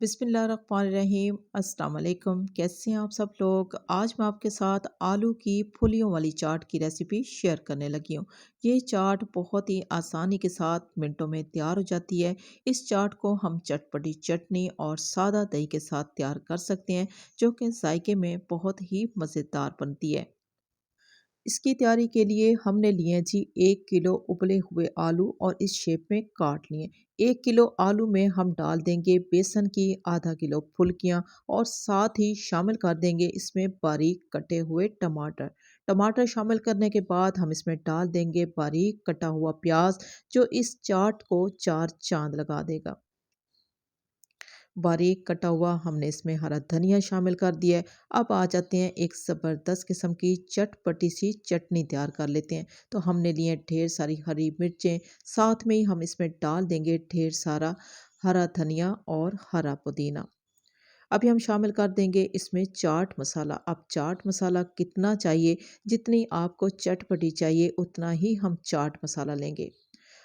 बिस्मिल्लाहिर्रहमानिर्रहीम। अस्सलाम वालेकुम। कैसे हैं आप सब लोग। आज मैं आपके साथ आलू की फुलियों वाली चाट की रेसिपी शेयर करने लगी हूँ। ये चाट बहुत ही आसानी के साथ मिनटों में तैयार हो जाती है। इस चाट को हम चटपटी चटनी और सादा दही के साथ तैयार कर सकते हैं, जो कि जायके में बहुत ही मज़ेदार बनती है। इसकी तैयारी के लिए हमने लिए हैं जी 1 किलो उबले हुए आलू और इस शेप में काट लिए। 1 किलो आलू में हम डाल देंगे बेसन की आधा किलो फुल्कियाँ और साथ ही शामिल कर देंगे इसमें बारीक कटे हुए टमाटर। टमाटर शामिल करने के बाद हम इसमें डाल देंगे बारीक कटा हुआ प्याज, जो इस चाट को 4 चाँद लगा देगा। बारीक कटा हुआ हमने इसमें हरा धनिया शामिल कर दिया है। अब आ जाते हैं एक ज़बरदस्त किस्म की चटपटी सी चटनी तैयार कर लेते हैं। तो हमने लिए ढेर सारी हरी मिर्चें, साथ में ही हम इसमें डाल देंगे ढेर सारा हरा धनिया और हरा पुदीना। अभी हम शामिल कर देंगे इसमें चाट मसाला। अब चाट मसाला कितना चाहिए, जितनी आपको चटपटी चाहिए उतना ही हम चाट मसाला लेंगे।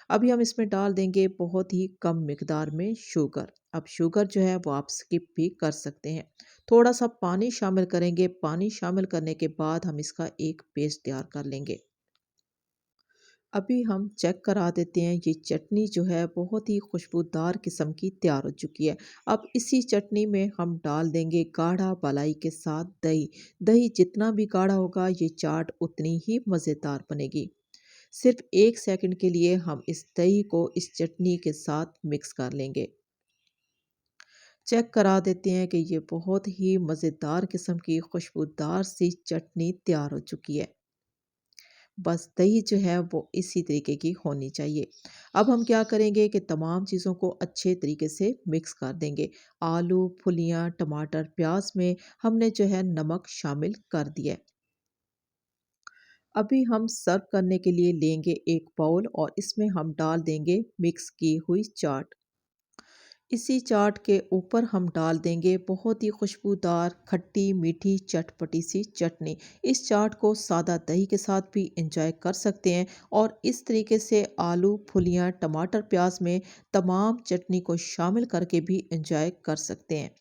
अभी हम इसमें डाल देंगे बहुत ही कम मिकदार में शुगर। अब शुगर जो है वो आप स्किप भी कर सकते हैं। थोड़ा सा पानी शामिल करेंगे। पानी शामिल करने के बाद हम इसका एक पेस्ट तैयार कर लेंगे। अभी हम चेक करा देते हैं, ये चटनी जो है बहुत ही खुशबूदार किस्म की तैयार हो चुकी है। अब इसी चटनी में हम डाल देंगे गाढ़ा मलाई के साथ दही। दही जितना भी गाढ़ा होगा ये चाट उतनी ही मज़ेदार बनेगी। सिर्फ 1 सेकंड के लिए हम इस दही को इस चटनी के साथ मिक्स कर लेंगे। चेक करा देते हैं कि ये बहुत ही मज़ेदार किस्म की खुशबूदार सी चटनी तैयार हो चुकी है। बस दही जो है वो इसी तरीके की होनी चाहिए। अब हम क्या करेंगे कि तमाम चीज़ों को अच्छे तरीके से मिक्स कर देंगे। आलू, फुलियाँ, टमाटर, प्याज में हमने जो है नमक शामिल कर दिया है। अभी हम सर्व करने के लिए लेंगे एक बाउल और इसमें हम डाल देंगे मिक्स की हुई चाट। इसी चाट के ऊपर हम डाल देंगे बहुत ही खुशबूदार खट्टी मीठी चटपटी सी चटनी। इस चाट को सादा दही के साथ भी एंजॉय कर सकते हैं और इस तरीके से आलू, फुलियाँ, टमाटर, प्याज में तमाम चटनी को शामिल करके भी एंजॉय कर सकते हैं।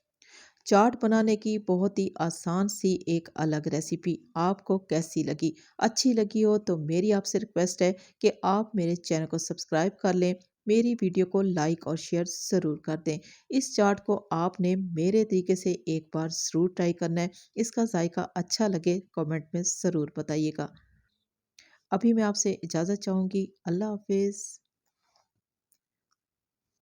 चाट बनाने की बहुत ही आसान सी एक अलग रेसिपी आपको कैसी लगी? अच्छी लगी हो तो मेरी आपसे रिक्वेस्ट है कि आप मेरे चैनल को सब्सक्राइब कर लें, मेरी वीडियो को लाइक और शेयर ज़रूर कर दें। इस चाट को आपने मेरे तरीके से एक बार ज़रूर ट्राई करना है। इसका जायका अच्छा लगे कमेंट में ज़रूर बताइएगा। अभी मैं आपसे इजाज़त चाहूँगी। अल्लाह हाफ़िज़।